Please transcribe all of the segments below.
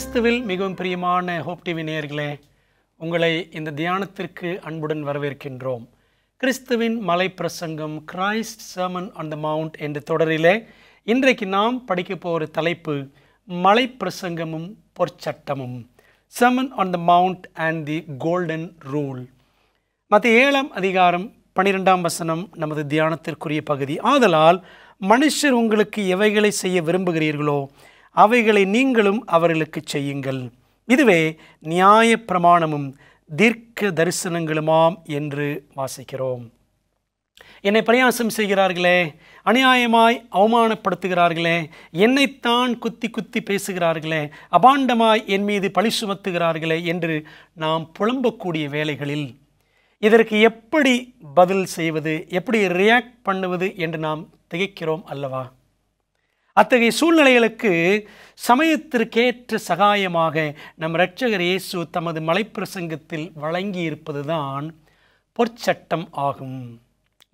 கிறிஸ்துவில் மிகவும் பிரியமான ஹோப் டிவி நேயர்களே, உங்களை இந்த தியானத்திற்கு அன்புடன் வரவேற்கின்றோம். கிறிஸ்துவின் மலை பிரசங்கம் Christ sermon on the mount என்ற தொடரிலே இன்றைக்கு நாம் படிக்க போகிற தலைப்பு மலை பிரசங்கமும் பொற்சட்டமும், sermon on the mount and the golden rule. மத்திய 7ஆம் அதிகாரம் 12ஆம் வசனம் நமது தியானத்திற்குரிய பகுதி. ஆதலால் மனுஷர் உங்களுக்கு எவைகளை செய்ய விரும்புகிறீர்களோ அவைகளை நீங்களும் அவர்களுக்கு செய்யுங்கள், இதுவே நியாய பிரமாணமும் தீர்க்க தரிசனங்களுமாம் என்று வாசிக்கிறோம். என்னை பரியாசம் செய்கிறார்களே, அநியாயமாய் அவமானப்படுத்துகிறார்களே, என்னைத்தான் குத்தி குத்தி பேசுகிறார்களே, அபாண்டமாய் என் மீது பழி சுமத்துகிறார்களே என்று நாம் புலம்பக்கூடிய வேளைகளில் இதற்கு எப்படி பதில் செய்வது, எப்படி ரியாக்ட் பண்ணுவது என்று நாம் திகைக்கிறோம் அல்லவா? அத்தகைய சூழ்நிலைகளுக்கு சமயத்திற்கேற்ற சகாயமாக நம் இரட்சகர் இயேசு தமது மலைப்பிரசங்கத்தில் வழங்கி இருப்பதுதான் பொற்சட்டம் ஆகும்,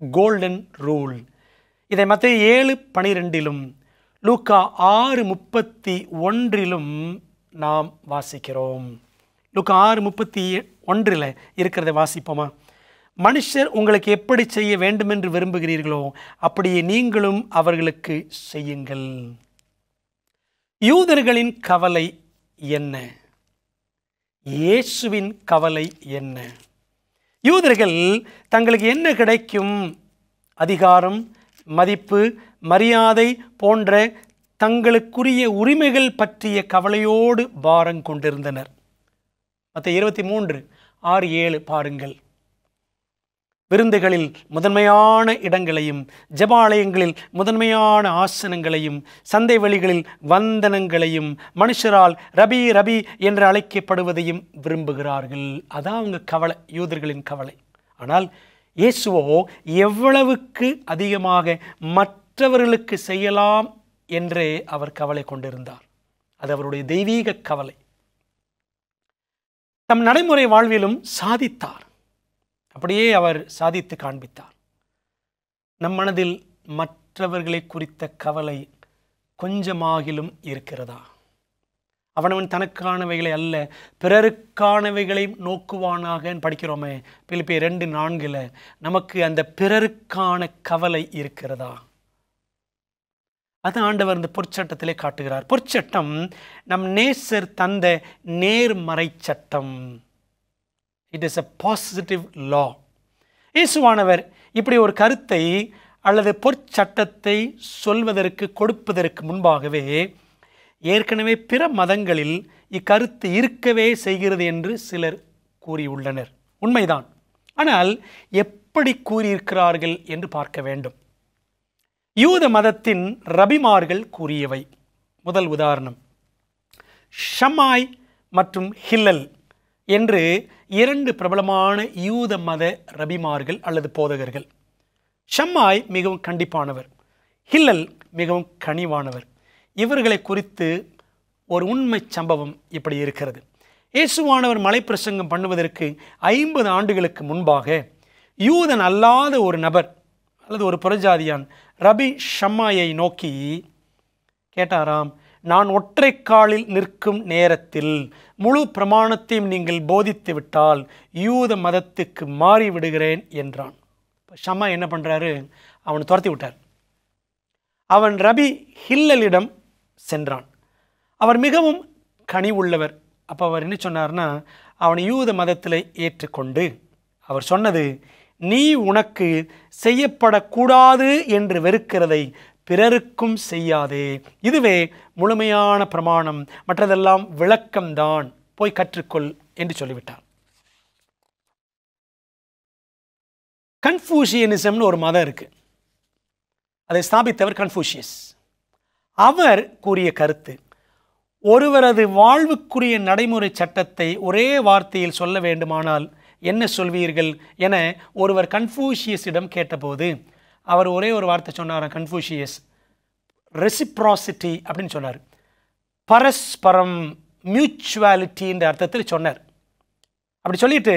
கோல்டன் ரூல். இதை மத்தேயு 7:12 லூக்கா 6:31 நாம் வாசிக்கிறோம். லூக்கா 6:31 இருக்கிறத வாசிப்போமா? மனுஷர் உங்களுக்கு எப்படி செய்ய வேண்டுமென்று விரும்புகிறீர்களோ அப்படியே நீங்களும் அவர்களுக்கு செய்யுங்கள். யூதர்களின் கவலை என்ன? இயேசுவின் கவலை என்ன? யூதர்கள் தங்களுக்கு என்ன கிடைக்கும், அதிகாரம், மதிப்பு, மரியாதை போன்ற தங்களுக்குரிய உரிமைகள் பற்றிய கவலையோடு பாரம் கொண்டிருந்தனர். மத்தேயு 23:6-7 பாருங்கள். விருந்துகளில் முதன்மையான இடங்களையும், ஜெபாலயங்களில் முதன்மையான ஆசனங்களையும், சந்தை வெளிகளில் வந்தனங்களையும், மனுஷரால் ரபி ரபி என்று அழைக்கப்படுவதையும் விரும்புகிறார்கள். அதான் அவங்க கவலை, யூதர்களின் கவலை. ஆனால் இயேசுவோ எவ்வளவுக்கு அதிகமாக மற்றவர்களுக்கு செய்யலாம் என்றே அவர் கவலை கொண்டிருந்தார். அது அவருடைய தெய்வீக கவலை. தம் நடைமுறை வாழ்விலும் சாதித்தார். அப்படியே அவர் சாதித்து காண்பித்தார். நம் மனதில் மற்றவர்களை குறித்த கவலை கொஞ்சமாகிலும் இருக்கிறதா? அவனவன் தனக்கானவைகளை அல்ல பிறருக்கானவைகளை நோக்குவானாக படிக்கிறோமே, பிலிப்பியர் 2:4 நமக்கு அந்த பிறருக்கான கவலை இருக்கிறதா? அது ஆண்டவர் இந்த பொற்சட்டத்திலே காட்டுகிறார். பொற்சட்டம் நம் நேசர் தந்த நேர்மறை சட்டம். It is a positive law. இயேசுவானவர் இப்படி ஒரு கருத்தை அல்லது பொற்சட்டத்தை சொல்வதற்கு கொடுப்பதற்கு முன்பாகவே ஏற்கனவே பிற மதங்களில் இக்கருத்து இருக்கவே செய்கிறது என்று சிலர் கூறியுள்ளனர். உண்மைதான். ஆனால் எப்படி கூறியிருக்கிறார்கள் என்று பார்க்க வேண்டும். யூத மதத்தின் ரபிமார்கள் கூறியவை. முதல் உதாரணம், ஷம்மாய் மற்றும் ஹில்லல் என்று 2 பிரபலமான யூத மத ரபிமார்கள் அல்லது போதகர்கள். ஷம்மாய் மிகவும் கண்டிப்பானவர், ஹில்லல் மிகவும் கனிவானவர். இவர்களை குறித்து ஒரு உண்மை சம்பவம் இப்படி இருக்கிறது. இயேசுவானவர் மலைப்பிரசங்கம் பண்ணுவதற்கு 50 ஆண்டுகளுக்கு முன்பாக யூதன் அல்லாத ஒரு நபர் அல்லது ஒரு புறஜாதியான் ரபி ஷம்மாயை நோக்கி கேட்டாராம், நான் ஒற்றை காலில் நிற்கும் நேரத்தில் முழு பிரமாணத்தையும் நீங்கள் போதித்து விட்டால் யூத மதத்துக்கு மாறிவிடுகிறேன் என்றான். ஷம்மா என்ன பண்ணுறாரு? அவனை துரத்தி விட்டார். அவன் ரபி ஹில்லலிடம் சென்றான். அவர் மிகவும் கனிவுள்ளவர். அப்போ அவர் என்ன சொன்னார்னா, அவனை யூத மதத்தில் ஏற்றுக்கொண்டு அவர் சொன்னது, நீ உனக்கு செய்யப்படக்கூடாது என்று வெறுக்கிறதை பிறருக்கும் செய்யாதே, இதுவே முழுமையான பிரமாணம், மற்றதெல்லாம் விளக்கம்தான், போய் கற்றுக்கொள் என்று சொல்லிவிட்டார். கன்ஃபூஷியனிசம்னு ஒரு மதம் இருக்கு. அதை ஸ்தாபித்தவர் கன்ஃபூஷியஸ். அவர் கூறிய கருத்து, ஒருவரது வாழ்வுக்குரிய நடைமுறை சட்டத்தை ஒரே வார்த்தையில் சொல்ல வேண்டுமானால் என்ன சொல்வீர்கள் என ஒருவர் கன்ஃபூஷியஸிடம் கேட்டபோது அவர் ஒரே ஒரு வார்த்தை சொன்னார். கன்ஃபூஷியஸ் ரெசிப்ராசிட்டி அப்படின்னு சொன்னார். பரஸ்பரம், மியூச்சுவாலிட்டின்ற அர்த்தத்தில் சொன்னார். அப்படி சொல்லிட்டு,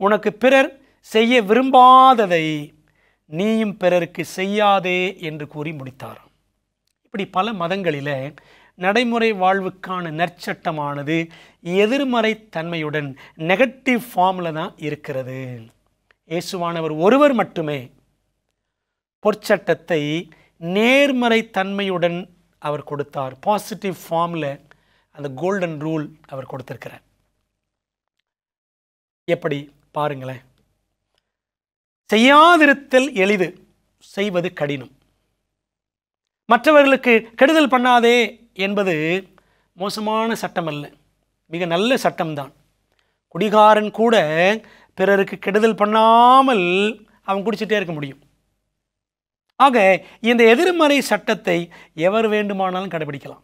உனக்கு பிறர் செய்ய விரும்பாததை நீயும் பிறருக்கு செய்யாதே என்று கூறி முடித்தார். இப்படி பல மதங்களில் நடைமுறை வாழ்வுக்கான நற்சட்டமானது எதிர்மறை தன்மையுடன் நெகட்டிவ் ஃபார்மில் தான் இருக்கிறது. இயேசுவானவர் ஒருவர் மட்டுமே பொற்சட்டத்தை நேர்மறை தன்மையுடன் அவர் கொடுத்தார். பாசிட்டிவ் ஃபார்மில் அந்த கோல்டன் ரூல் அவர் கொடுத்திருக்கிறார். எப்படி பாருங்களேன். செய்யாதிருத்தல் எளிது, செய்வது கடினம். மற்றவர்களுக்கு கெடுதல் பண்ணாதே என்பது மோசமான சட்டம் அல்ல, மிக நல்ல சட்டம்தான். குடிகாரன் கூட பிறருக்கு கெடுதல் பண்ணாமல் அவன் குடிச்சிட்டே இருக்க முடியும். ஆக இந்த எதிர்மறை சட்டத்தை எவர் வேண்டுமானாலும் கடைபிடிக்கலாம்.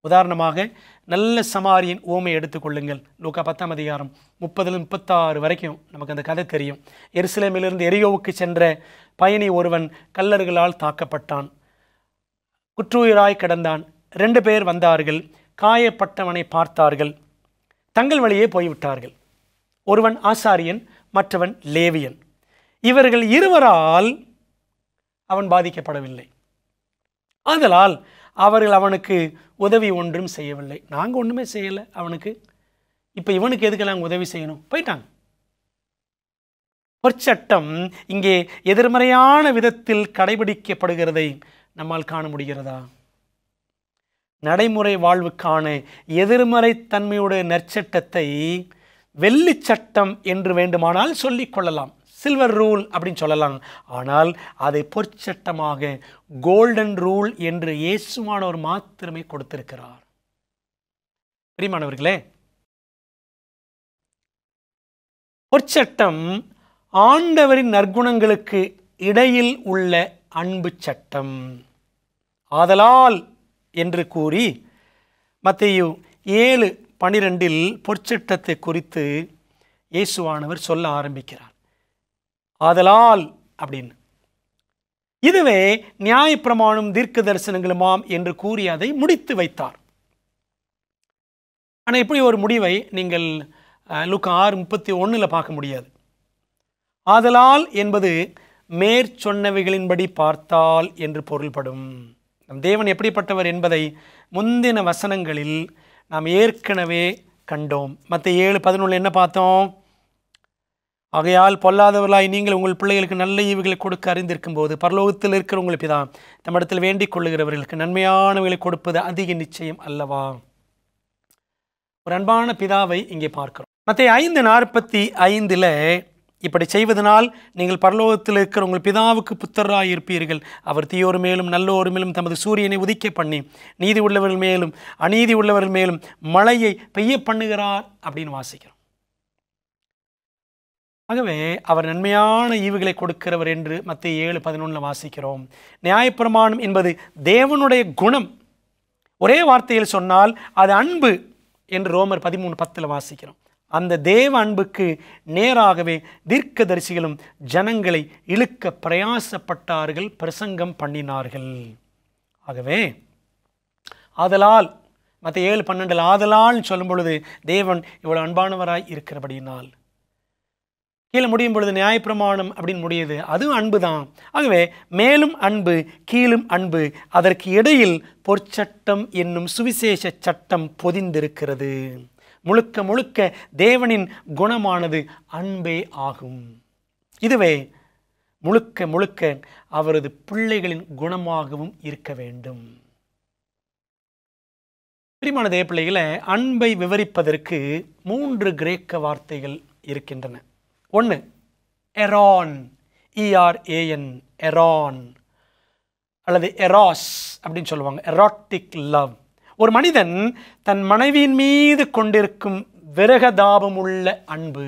உதாரணமாக நல்ல சமாரியன் ஓமை எடுத்துக்கொள்ளுங்கள். லூக்கா 10ஆம் அதிகாரம் 30-36 வரைக்கும் நமக்கு அந்த கதை தெரியும். எருசலேமிலிருந்து எரியோவுக்கு சென்ற பயணி ஒருவன் கல்லர்களால் தாக்கப்பட்டான், குற்றுயிராய் கிடந்தான். 2 பேர் வந்தார்கள், காயப்பட்டவனை பார்த்தார்கள், தங்கள் வழியே போய்விட்டார்கள். ஒருவன் ஆசாரியன், மற்றவன் லேவியன். இவர்கள் இருவரால் அவன் பாதிக்கப்படவில்லை. ஆதலால் அவர்கள் அவனுக்கு உதவி ஒன்றும் செய்யவில்லை. நாங்கள் ஒன்றுமே செய்யலை அவனுக்கு, இப்போ இவனுக்கு எதுக்கு நாங்கள் உதவி செய்யணும், போயிட்டாங்க. பொற்சட்டம் இங்கே எதிர்மறையான விதத்தில் கடைபிடிக்கப்படுகிறதை நம்மால் காண முடிகிறதா? நடைமுறை வாழ்வுக்கான எதிர்மறை தன்மையுடைய நற்சட்டத்தை வெள்ளி சட்டம் என்று வேண்டுமானால் சொல்லிக் கொள்ளலாம், சில்வர் ரூல் அப்படின்னு சொல்லலாம். ஆனால் அதை பொற்சட்டமாக கோல்டன் ரூல் என்று இயேசுவானவர் மாத்திரமே கொடுத்திருக்கிறார். பிரியமானவர்களே, பொற்சட்டம் ஆண்டவரின் நற்குணங்களுக்கு இடையில் உள்ள அன்பு சட்டம். ஆதலால் என்று கூறி மத்தேயு 7:12 பொற்சட்டத்தை குறித்து இயேசுவானவர் சொல்ல ஆரம்பிக்கிறார். ஆதலால் அப்படின்னு. இதுவே நியாயப்பிரமாணம் தீர்க்க தரிசனங்களுமாம் என்று கூறி அதை முடித்து வைத்தார். ஆனால் இப்படி ஒரு முடிவை நீங்கள் லூக்கா 6:31 பார்க்க முடியாது. ஆதலால் என்பது மேற்சொன்னவைகளின்படி பார்த்தால் என்று பொருள்படும். நம் தேவன் எப்படிப்பட்டவர் என்பதை முந்தின வசனங்களில் நாம் ஏற்கனவே கண்டோம். மத்தேயு 7:11 என்ன பார்த்தோம்? ஆகையால் பொல்லாதவர்களாய் நீங்கள் உங்கள் பிள்ளைகளுக்கு நல்ல ஈவுகளை கொடுக்க அறிந்திருக்கும் போது பரலோகத்தில் இருக்கிற உங்கள் பிதா தம்மிடத்தில் வேண்டிக் கொள்ளுகிறவர்களுக்கு நன்மையானவைகளை கொடுப்பது அதிக நிச்சயம் அல்லவா? ஒரு அன்பான பிதாவை இங்கே பார்க்கிறோம். மத்தேயு 5:45 இப்படி செய்வதனால் நீங்கள் பரலோகத்தில் இருக்கிற உங்கள் பிதாவுக்கு புத்தராய் இருப்பீர்கள். அவர் தீயோர் மேலும் நல்லோர் மேலும் தமது சூரியனை உதிக்க பண்ணி நீதி உள்ளவர்கள் மேலும் அநீதி உள்ளவர்கள் மேலும் மழையை பெய்ய பண்ணுகிறார் அப்படின்னு வாசிக்கிறோம். ஆகவே அவர் நன்மையான ஈவுகளை கொடுக்கிறவர் என்று மத்தேயு 7:11 வாசிக்கிறோம். நியாயப்பிரமாணம் என்பது தேவனுடைய குணம். ஒரே வார்த்தையில் சொன்னால் அது அன்பு என்று ரோமர் 13:10 வாசிக்கிறோம். அந்த தேவ அன்புக்கு நேராகவே தீர்க்கதரிசிகளும் ஜனங்களை இழுக்க பிரயாசப்பட்டார்கள், பிரசங்கம் பண்ணினார்கள். ஆகவே ஆதலால் மத்தேயு 7:12 ஆதலால் சொல்லும் பொழுது தேவன் இவ்வளவு அன்பானவராய் இருக்கிறபடியினால், கீழே முடியும் பொழுது நியாயப்பிரமாணம் அப்படின்னு முடியுது, அதுவும் அன்பு தான். ஆகவே மேலும் அன்பு கீழும் அன்பு, அதற்கு இடையில் பொற்சட்டம் என்னும் சுவிசேஷ சட்டம் பொதிந்திருக்கிறது. முழுக்க முழுக்க தேவனின் குணமானது அன்பே ஆகும். இதுவே முழுக்க முழுக்க அவரது பிள்ளைகளின் குணமாகவும் இருக்க வேண்டும். பிரியமான தேவ பிள்ளைகளை, அன்பை விவரிப்பதற்கு 3 கிரேக்க வார்த்தைகள் இருக்கின்றன. ஒன்று எரான், ERAN, எரான் அல்லது எராஸ் அப்படின்னு சொல்லுவாங்க, எராட்டிக் லவ். ஒரு மனிதன் தன் மனைவியின் மீது கொண்டிருக்கும் விரகதாபம் உள்ள அன்பு,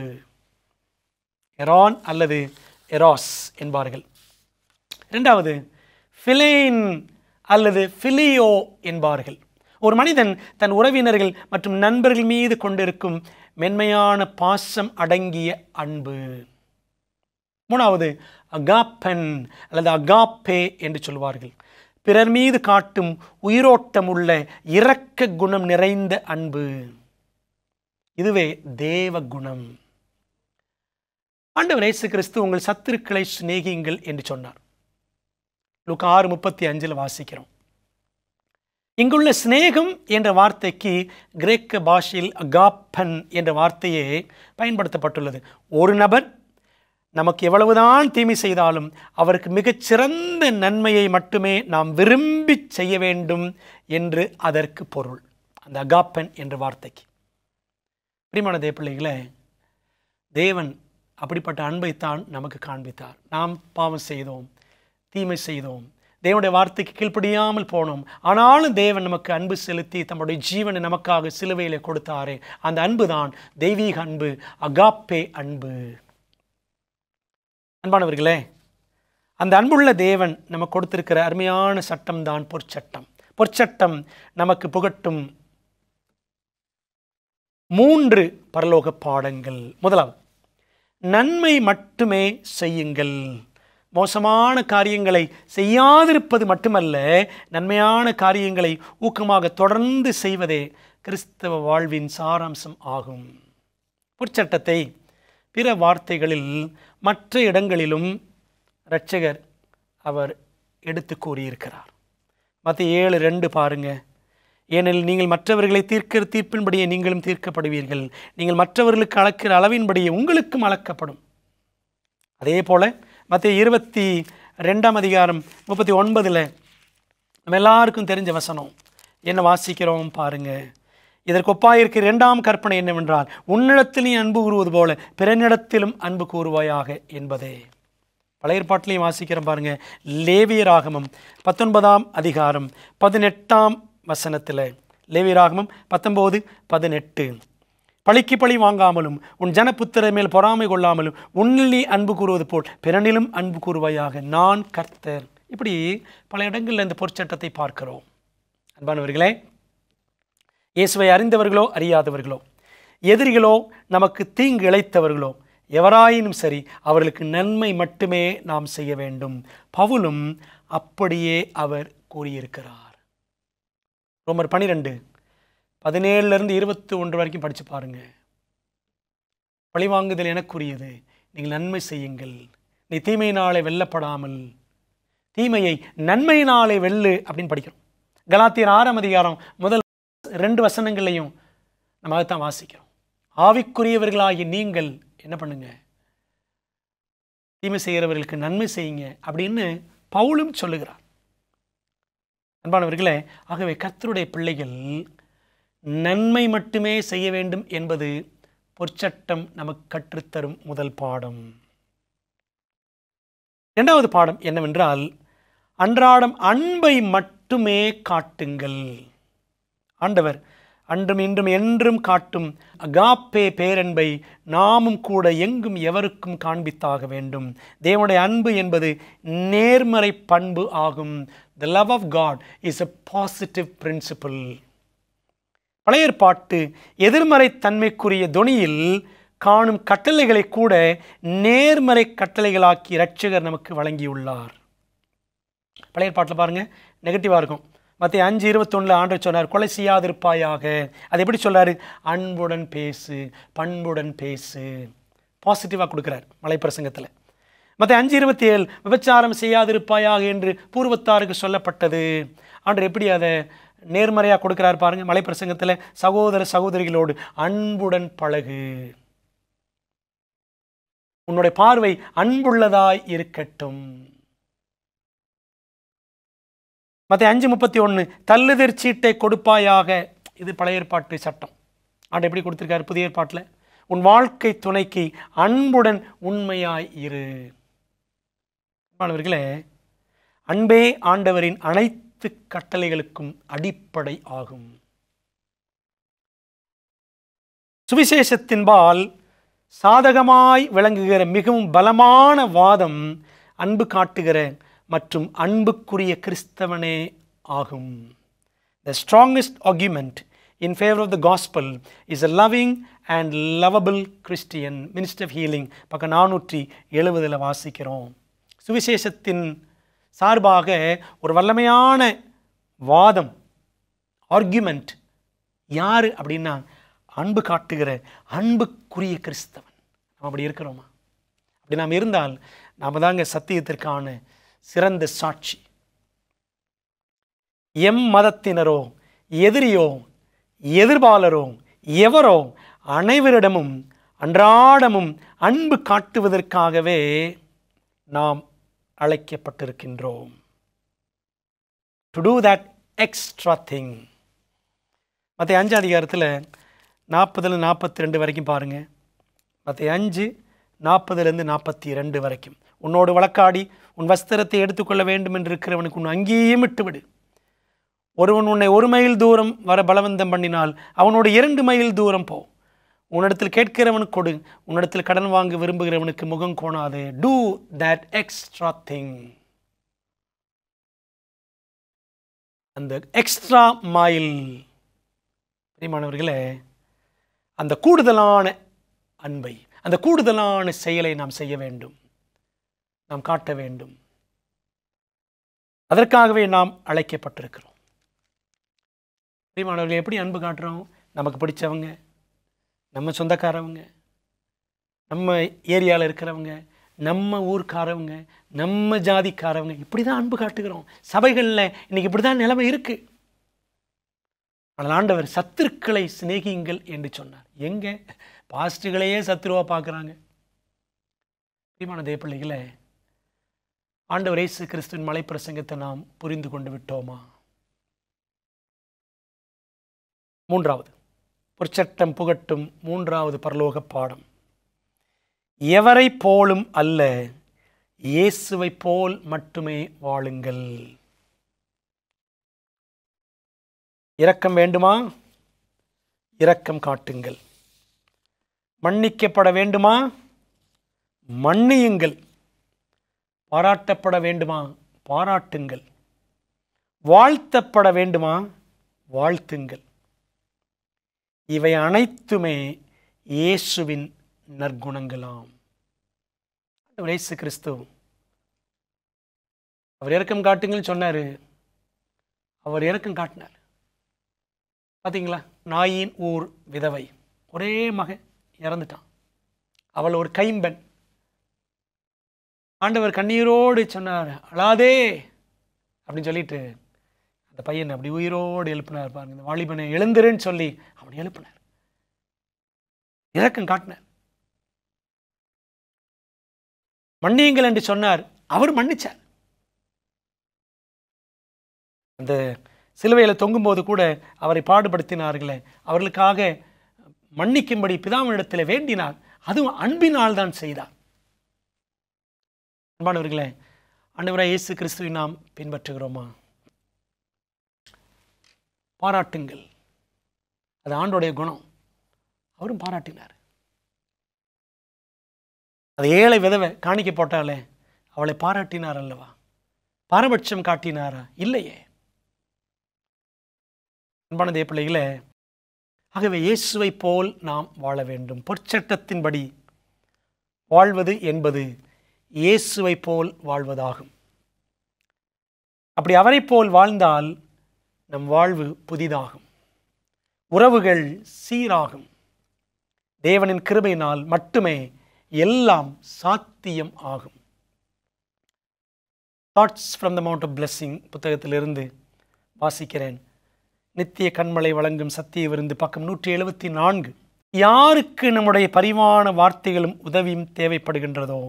எரான் அல்லது எராஸ் என்பார்கள். இரண்டாவது ஃபிலேன் அல்லது ஃபிலியோ என்பார்கள். ஒரு மனிதன் தன் உறவினர்கள் மற்றும் நண்பர்கள் மீது கொண்டிருக்கும் மென்மையான பாசம் அடங்கிய அன்பு. மூணாவது அகாப்பன் அல்லது அகாப்பே என்று சொல்வார்கள். பிறர் மீது காட்டும் உயிரோட்டம் உள்ள இரக்க குணம் நிறைந்த அன்பு. இதுவே தேவ குணம். ஆண்டவர் இயேசு கிறிஸ்து உங்கள் சத்துருக்களை சிநேகியுங்கள் என்று சொன்னார். லூக்கா 6:35 வாசிக்கிறோம். இங்குள்ள சிநேகம் என்ற வார்த்தைக்கு கிரேக்க பாஷையில் அகாப்பன் என்ற வார்த்தையே பயன்படுத்தப்பட்டுள்ளது. ஒரு நபர் நமக்கு எவ்வளவுதான் தீமை செய்தாலும் அவருக்கு மிகச்சிறந்த நன்மையை மட்டுமே நாம் விரும்பி செய்ய வேண்டும் என்று அதற்கு பொருள். அந்த அகாப்பன் என்ற வார்த்தைக்கு. பிரியமான தேவப்பிள்ளைகளே, தேவன் அப்படிப்பட்ட அன்பைத்தான் நமக்கு காண்பித்தார். நாம் பாவம் செய்தோம், தீமை செய்தோம், தேவனுடைய வார்த்தைக்கு கீழ்ப்படியாமல் போனோம். ஆனாலும் தேவன் நமக்கு அன்பு செலுத்தி தம்முடைய ஜீவனை நமக்காக சிலுவையிலே கொடுத்தாரே, அந்த அன்பு தான் தெய்வீக அன்பு, அகாப்பே அன்பு. அன்பானவர்களே, அந்த அன்புள்ள தேவன் நமக்கு கொடுத்திருக்கிற அருமையான சட்டம் தான் பொற்சட்டம். பொற்சட்டம் நமக்கு புகட்டும் 3 பரலோக பாடங்கள். முதலாவது, நன்மை மட்டுமே செய்யுங்கள். மோசமான காரியங்களை செய்யாதிருப்பது மட்டுமல்ல, நன்மையான காரியங்களை ஊக்கமாக தொடர்ந்து செய்வதே கிறிஸ்தவ வாழ்வின் சாராம்சம் ஆகும். பொற்சட்டத்தை பிற வார்த்தைகளில் மற்ற இடங்களிலும் இரட்சகர் அவர் எடுத்து கூறியிருக்கிறார். மத்தேயு 7:2 பாருங்க. ஏனெனில் நீங்கள் மற்றவர்களை தீர்க்கிற தீர்ப்பின்படியே நீங்களும் தீர்க்கப்படுவீர்கள், நீங்கள் மற்றவர்களுக்கு அளக்கிற அளவின்படியே உங்களுக்கும் அளக்கப்படும். அதே போல மத்தேயு 22:39 நம்ம எல்லாருக்கும் தெரிஞ்ச வசனம் என்ன வாசிக்கிறோம் பாருங்க. இதற்கு ஒப்பாயிருக்கிற 2ஆம் கற்பனை என்னவென்றால், உன்னிடத்தில் நீ அன்பு கூறுவது போல பிறனிடத்திலும் அன்பு கூறுவாயாக என்பதே. பழைய ஏற்பாட்டிலையும் வாசிக்கிறோம் பாருங்க. லேவியராகமம் 19:18 லேவியராகமம் 19:18 பழிக்கு பழி வாங்காமலும் உன் ஜனபுத்திர மேல் பொறாமை கொள்ளாமலும் உன்னில் நீ அன்பு கூறுவது போல் பிறனிலும் அன்பு கூறுவாயாக, நான் கர்த்தர். இப்படி பல இடங்களில் இந்த பொற்சட்டத்தை பார்க்கிறோம். அன்பானவர்களே, இயேசுவை அறிந்தவர்களோ அறியாதவர்களோ, எதிரிகளோ நமக்கு தீங்கு இழைத்தவர்களோ எவராயினும் சரி, அவர்களுக்கு நன்மை மட்டுமே நாம் செய்ய வேண்டும். பவுலும் அப்படியே அவர் கூறியிருக்கிறார். ரோமர் 12:17-21 வரைக்கும் படித்து பாருங்க. பழிவாங்குதல் எனக்குரியது, நீங்கள் நன்மை செய்யுங்கள், நீ தீமையினாலே வெல்லப்படாமல் தீமையை நன்மையினாலே வெல்லு அப்படின்னு படிக்கிறோம். கலாத்தியர் 6ஆம் அதிகாரம் முதல் 2 வசனங்களையும் நம்ம அதைத்தான் வாசிக்கிறோம். ஆவிக்குரியவர்களாகி நீங்கள் என்ன பண்ணுங்க, தீமை செய்கிறவர்களுக்கு நன்மை செய்யுங்க அப்படின்னு பவுலும் சொல்லுகிறார். அன்பானவர்களே, ஆகவே கர்த்தருடைய பிள்ளைகள் நன்மை மட்டுமே செய்ய வேண்டும் என்பது பொற்சட்டம் நமக்கு கற்றுத்தரும் முதல் பாடம். 2வது பாடம் என்னவென்றால், அன்றாடம் அன்பை மட்டுமே காட்டுங்கள். ஆண்டவர் அன்றும் இன்றும் என்றும் காட்டும் அகாப்பே பேரன்பை நாமும் கூட எங்கும் எவருக்கும் காண்பித்தாக வேண்டும். தேவனுடைய அன்பு என்பது நேர்மறை பண்பு ஆகும். The love of God is a positive principle. பழைய ஏற்பாட்டு எதிர்மறை தன்மைக்குரிய தொனியில் காணும் கட்டளைகளை கூட நேர்மறை கட்டளைகளாக்கி இரட்சகர் நமக்கு வழங்கியுள்ளார். பழைய ஏற்பாட்டில் பாருங்க, நெகட்டிவாக இருக்கும். மத்தேயு 5:21 ஆண்டவர் சொன்னார், கொலை செய்யாதிருப்பாயாக. அது எப்படி சொல்றாரு? அன்புடன் பேசு, பண்புடன் பேசு. பாசிட்டிவாக கொடுக்குறார் மலை பிரசங்கத்தில். மத்தேயு 5:27 விபச்சாரம் செய்யாதிருப்பாயாக என்று பூர்வத்தாருக்கு சொல்லப்பட்டது. ஆண்டவர் எப்படி அதை நேர்மறையாக கொடுக்கிறார் பாருங்க. மலை பிரசங்கத்தில் சகோதர சகோதரிகளோடு அன்புடன் பழகு, உன்னுடைய பார்வை அன்புள்ளதாய் இருக்கட்டும். மத்தேயு 5:31 தள்ளுதற் சீட்டை கொடுப்பாயாக. இது பழைய ஏற்பாட்டு சட்டம். ஆண்டவர் எப்படி கொடுத்திருக்காரு புதிய ஏற்பாட்டில்? உன் வாழ்க்கை துணைக்கு அன்புடன் உண்மையாய் இரு. மாணவர்களே, அன்பே ஆண்டவரின் அனைத்து கட்டளைகளுக்கும் அடிப்படை ஆகும். சுவிசேஷத்தின்பால் சாதகமாய் விளங்குகிற மிகவும் பலமான வாதம் அன்பு காட்டுகிற மற்றும் அன்புக்குரிய கிறிஸ்தவனே ஆகும். The strongest argument in favor of the gospel is a loving and lovable Christian. Ministry of Healing பக்கம் 470 வாசிக்கிறோம். சுவிசேஷத்தின் சார்பாக ஒரு வல்லமையான வாதம், ஆர்குமெண்ட் யாரு அப்படின்னா, அன்பு காட்டுகிற அன்புக்குரிய கிறிஸ்தவன். நாம் அப்படி இருக்கிறோமா? அப்படி நாம் இருந்தால் நாம் தாங்க சத்தியத்திற்கான சிறந்த சாட்சி. எம் மதத்தினரோ எதிரியோ எதிர்பாலரோ எவரோ அனைவரிடமும் அன்றாடமும் அன்பு காட்டுவதற்காகவே நாம் அழைக்கப்பட்டிருக்கின்றோம். To do that extra thing. மத்திய 5 அதிகாரத்தில் 40-42 வரைக்கும் பாருங்கள். மத்திய 5:40-42 வரைக்கும். உன்னோடு வழக்காடி உன் வஸ்திரத்தை எடுத்துக்கொள்ள வேண்டும் என்று இருக்கிறவனுக்கு உன் அங்கேயும் விட்டுவிடு. ஒருவன் உன்னை 1 மைல் தூரம் வர பலவந்தம் பண்ணினால் அவனோடு 2 மைல் தூரம் போ. உன்னிடத்தில் கேட்கிறவனுக்கு கொடு, உன்னிடத்தில் கடன் வாங்க விரும்புகிறவனுக்கு முகம் கோணாதே. Do that extra thing. அந்த எக்ஸ்ட்ரா மைல் பிரியமானவர்களே, அந்த கூடுதலான அன்பை, அந்த கூடுதலான செயலை நாம் செய்ய வேண்டும், நாம் காட்ட வேண்டும். அதற்காகவே நாம் அழைக்கப்பட்டிருக்கிறோம். பிரியமானவர்கள், எப்படி அன்பு காட்டுறோம்? நமக்கு பிடிச்சவங்க, நம்ம சொந்தக்காரவங்க, நம்ம ஏரியாவில் இருக்கிறவங்க, நம்ம ஊர்க்காரவங்க, நம்ம ஜாதிக்காரவங்க, இப்படி தான் அன்பு காட்டுகிறோம். சபைகளில் இன்னைக்கு இப்படி தான் நிலைமை இருக்கு. ஆனால் ஆண்டவர் சத்துருக்களை சிநேகியுங்கள் என்று சொன்னார். எங்க பாஸ்டுகளையே சத்துருவா பார்க்குறாங்க. பிரியமான தேவ பிள்ளைகளே, ஆண்டவர் இயேசு கிறிஸ்துவின் மலை பிரசங்கத்தை நாம் புரிந்து கொண்டு விட்டோமா? 3வது பொற்சட்டம் புகட்டும் 3வது பரலோக பாடம். எவரை போலும் அல்ல, இயேசுவை போல் மட்டுமே வாழுங்கள். இரக்கம் வேண்டுமா? இரக்கம் காட்டுங்கள். மன்னிக்கப்பட வேண்டுமா? மன்னியுங்கள். பாராட்டப்பட வேண்டுமா? பாராட்டுங்கள். வாழ்த்தப்பட வேண்டுமா? வாழ்த்துங்கள். இவை அனைத்துமே இயேசுவின் நற்குணங்களாம். இயேசு கிறிஸ்து அவர் இரக்கம் காட்டுங்கள் சொன்னாரு. அவர் இரக்கம் காட்டினார். பார்த்தீங்களா? நாயின் ஊர் விதவை, ஒரே மகன் இறந்துட்டான். அவள் ஒரு கைம்பெண். ஆண்டவர் கண்ணீரோடு சொன்னார், அழாதே அப்படின்னு சொல்லிட்டு அந்த பையனை அப்படி உயிரோடு எழுப்பினார். பாருங்க, இந்த வாலிபனை எழுந்துருன்னு சொல்லி அவனை எழுப்பினார். இரக்கம் காட்டினார். மன்னியுங்கள் என்று சொன்னார். அவர் மன்னிச்சார். அந்த சிலுவையில் தொங்கும்போது கூட அவரை பாடுபடுத்தினார்களே, அவர்களுக்காக மன்னிக்கும்படி பிதாவினிடத்தில் வேண்டினார். அதுவும் அன்பினால் தான் செய்தார். அன்பானவர்களே, ஆண்டவராகிய இயேசு கிறிஸ்துவை நாம் பின்பற்றுகிறோமா? பாராட்டுங்கள். அது ஆண்டோடைய குணம். அவரும் பாராட்டினார். அது ஏழை விதவை காணிக்க போட்டாலே அவளை பாராட்டினார் அல்லவா? பாரபட்சம் காட்டினாரா? இல்லையே. அன்பான தேவ பிள்ளைகளே, ஆகவே இயேசுவை போல் நாம் வாழ வேண்டும். பொற்சட்டத்தின்படி வாழ்வது என்பது இயேசுவை போல் வாழ்வதாகும். அப்படி அவரை போல் வாழ்ந்தால் நம் வாழ்வு புதிதாகும், உறவுகள் சீராகும். தேவனின் கிருபையினால் மட்டுமே எல்லாம் சாத்தியம் ஆகும். Thoughts from the mount of blessing புத்தகத்திலிருந்து வாசிக்கிறேன். நித்திய கண்மலை வழங்கும் சத்திய விருந்து, பக்கம் 174. யாருக்கு நம்முடைய பரிவான வார்த்தைகளும் உதவியும் தேவைப்படுகின்றதோ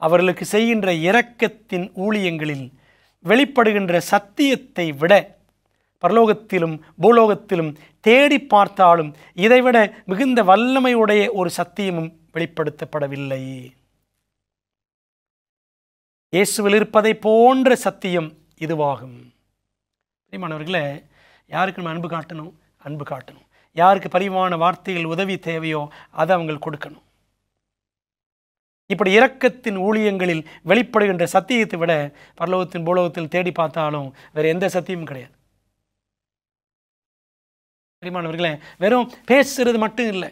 அவர்களுக்கு செய்கின்ற இரக்கத்தின் ஊழியங்களில் வெளிப்படுகின்ற சத்தியத்தை விட பரலோகத்திலும் பூலோகத்திலும் தேடி பார்த்தாலும் இதைவிட மிகுந்த வல்லமையுடைய ஒரு சத்தியமும் வெளிப்படுத்தப்படவில்லை. இயேசுவில் இருப்பதை போன்ற சத்தியம் இதுவாகும். பிரியமானவர்களே, யாருக்கு நம்ம அன்பு காட்டணும்? அன்பு காட்டணும். யாருக்கு பரிவான வார்த்தைகள் உதவி தேவையோ அதை அவங்க கொடுக்கணும். இப்படி இரக்கத்தின் ஊழியங்களில் வெளிப்படுகின்ற சத்தியத்தை விட பரலோகத்தின் பூலோகத்தில் தேடி பார்த்தாலும் வேறு எந்த சத்தியமும் கிடையாது. பிரியமானவர்களே, வெறும் பேசுறது மட்டும் இல்லை,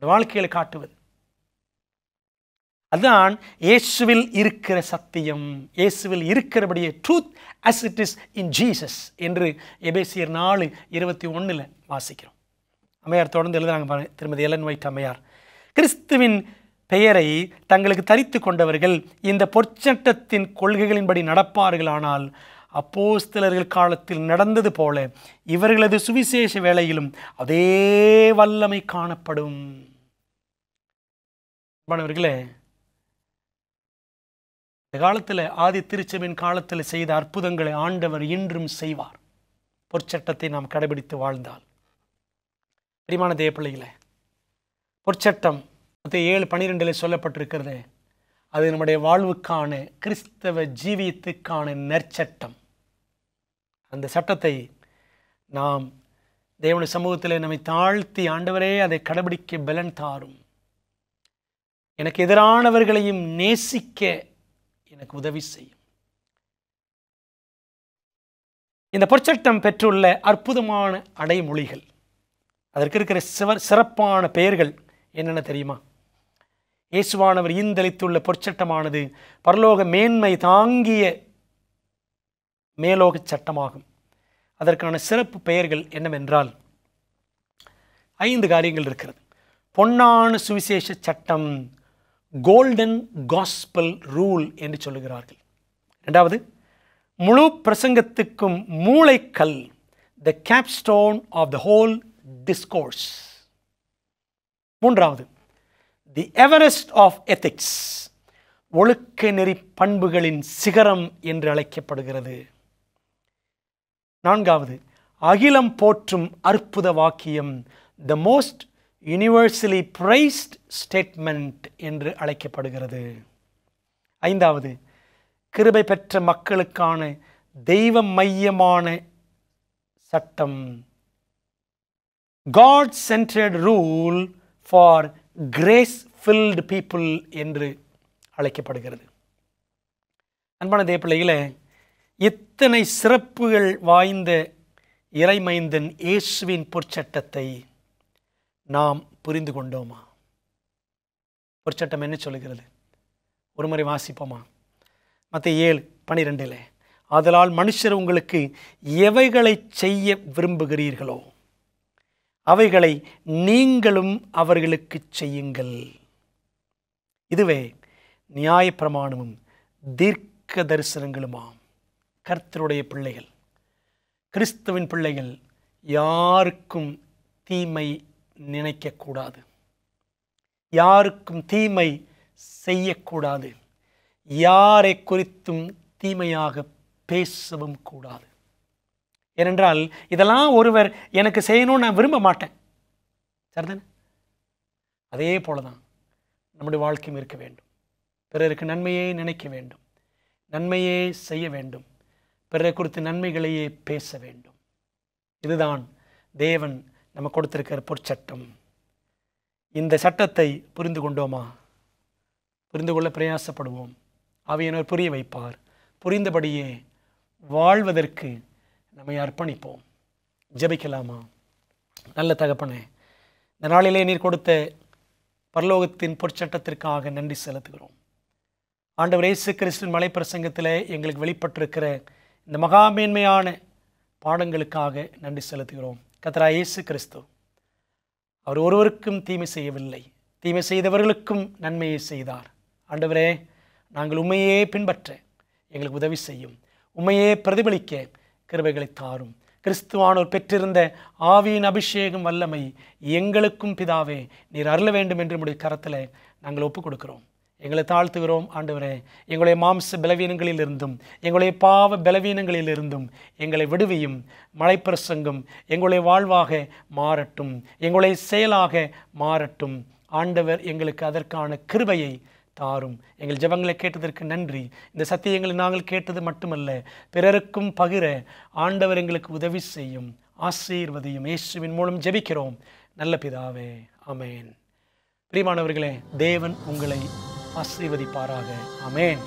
வாழ்க்கையில காட்டுவது. அதுதான் இயேசுவில் இருக்கிற சத்தியம். இயேசுவில் இருக்கிறபடியே truth as it is in Jesus என்று எபேசியர் 4:21 வாசிக்கிறோம். அம்மையார் தொடர்ந்து எழுதுறாங்க பாருங்க, திருமதி எலன் ஒயிட் அம்மையார். கிறிஸ்துவின் பெயரை தங்களுக்கு தரித்து கொண்டவர்கள் இந்த பொற்சட்டத்தின் கொள்கைகளின்படி நடப்பார்களானால் அப்போஸ்தலர்கள் காலத்தில் நடந்தது போல இவர்களது சுவிசேஷ வேளையிலும் அதே வல்லமை காணப்படும். மாணவர்களே, இந்த காலத்தில் ஆதி திருச்சபையின் காலத்தில் செய்த அற்புதங்களை ஆண்டவர் இன்றும் செய்வார். பொற்சட்டத்தை நாம் கடைபிடித்து வாழ்ந்தால். பிரியமான தேவ பிள்ளைகளே, பொற்சட்டம் 7:12 சொல்லப்பட்டிருக்கிறது. அது நம்முடைய வாழ்வுக்கான கிறிஸ்தவ ஜீவியத்துக்கான நற்சட்டம். அந்த சட்டத்தை நாம் தேவனுடைய சமூகத்தில் நம்மை தாழ்த்தி, ஆண்டவரே அதை கடைபிடிக்க பலன் தாரும், எனக்கு எதிரானவர்களையும் நேசிக்க எனக்கு உதவி செய்யும். இந்த பொற்சட்டம் பெற்றுள்ள அற்புதமான அடைமொழிகள், அதற்கு இருக்கிற சிறப்பான பெயர்கள் என்னென்ன தெரியுமா? இயேசுவானவர் ஈந்தளித்துள்ள பொற்சட்டமானது பரலோக மேன்மை தாங்கிய மேலோக சட்டமாகும். அதற்கான சிறப்பு பெயர்கள் என்னவென்றால் 5 காரியங்கள் இருக்கிறது. பொன்னான சுவிசேஷ சட்டம், கோல்டன் காஸ்பல் ரூல் என்று சொல்லுகிறார்கள். 2வது, முழு பிரசங்கத்துக்கும் மூளைக்கல், the capstone of the whole discourse. 3வது, தி எவரெஸ்ட் ஆஃப் எத்திக்ஸ், ஒழுக்க நெறி பண்புகளின் சிகரம் என்று அழைக்கப்படுகிறது. 4வது, அகிலம் போற்றும் அற்புத வாக்கியம், the most universally priced statement என்று அழைக்கப்படுகிறது. 5வது, கிருபை பெற்ற மக்களுக்கான தெய்வ மையமான சட்டம், God centered rule for grace filled people என்று அழைக்கப்படுகிறது. அன்பான தேவ பிள்ளைகளே, இத்தனை சிறப்புகள் வாய்ந்த இறைமைந்தன் இயேசுவின் பொற்சட்டத்தை நாம் புரிந்து கொண்டோமா? பொற்சட்டம் என்ன சொல்லுகிறது? ஒரு முறை வாசிப்போமா? மத்தேயு 7:12, ஆதலால் மனுஷர் உங்களுக்கு எவைகளை செய்ய விரும்புகிறீர்களோ அவைகளை நீங்களும் அவர்களுக்கு செய்யுங்கள். இதுவே நியாயப்பிரமாணமும் தீர்க்க தரிசனங்களுமாம். கர்த்தருடைய பிள்ளைகள், கிறிஸ்துவின் பிள்ளைகள் யாருக்கும் தீமை நினைக்கக்கூடாது, யாருக்கும் தீமை செய்யக்கூடாது, யாரை குறித்தும் தீமையாக பேசவும் கூடாது. ஏனென்றால் இதெல்லாம் ஒருவர் எனக்கு செய்யணும்னு நான் விரும்ப மாட்டேன், சரிதானே? அதே போலதான் நம்முடைய வாழ்க்கையும் இருக்க வேண்டும். பிறருக்கு நன்மையே நினைக்க வேண்டும், நன்மையே செய்ய வேண்டும், பிறரை குறித்து நன்மைகளையே பேச வேண்டும். இதுதான் தேவன் நம்ம கொடுத்திருக்கிற பொற்சட்டம். இந்த சட்டத்தை புரிந்து கொண்டோமா? புரிந்து கொள்ள பிரயாசப்படுவோம். ஆவியானவர் புரிய வைப்பார். புரிந்தபடியே வாழ்வதற்கு நம்மை அர்ப்பணிப்போம். ஜெபிக்கலாமா? நல்ல தகப்பனே, இந்த நாளிலே நீர் கொடுத்த பரலோகத்தின் பொற்சட்டத்திற்காக நன்றி செலுத்துகிறோம். ஆண்டவர் இயேசு கிறிஸ்துவின் மலை பிரசங்கத்தில் எங்களுக்கு வெளிப்பட்டிருக்கிற இந்த மகா மேன்மையான பாடங்களுக்காக நன்றி செலுத்துகிறோம். கர்த்தராகிய இயேசு கிறிஸ்து அவர் ஒருவருக்கும் தீமை செய்யவில்லை, தீமை செய்தவர்களுக்கும் நன்மையை செய்தார். ஆண்டவரே, நாங்கள் உண்மையே பின்பற்ற எங்களுக்கு உதவி செய்யும், உண்மையே பிரதிபலிக்க கிருபைகளை தாரும். கிறிஸ்துவானோர் பெற்றிருந்த ஆவியின் அபிஷேகம் வல்லமை எங்களுக்கும் பிதாவே நீர் அருள வேண்டும் என்று நம்முடைய கரத்தில் நாங்கள் ஒப்புக் கொடுக்கிறோம். எங்களை தாழ்த்துகிறோம். ஆண்டவரே, எங்களுடைய மாம்ச பலவீனங்களிலிருந்தும் எங்களுடைய பாவ பலவீனங்களிலிருந்தும் எங்களை விடுவியும். மலைப்பிரசங்கம் எங்களுடைய வாழ்வாக மாறட்டும், எங்களுடைய செயலாக மாறட்டும். ஆண்டவர் எங்களுக்கு அதற்கான கிருபையை தாரும். எங்கள் ஜெபங்களை கேட்டதற்கு நன்றி. இந்த சத்தியங்களை நாங்கள் கேட்டது மட்டுமல்ல, பிறருக்கும் பகிர ஆண்டவர் எங்களுக்கு உதவி செய்யும். ஆசீர்வதியும். இயேசுவின் மூலம் ஜெபிக்கிறோம் நல்ல பிதாவே, ஆமென். பிரியமானவர்களே, தேவன் உங்களை ஆசீர்வதிப்பாராக. ஆமென்.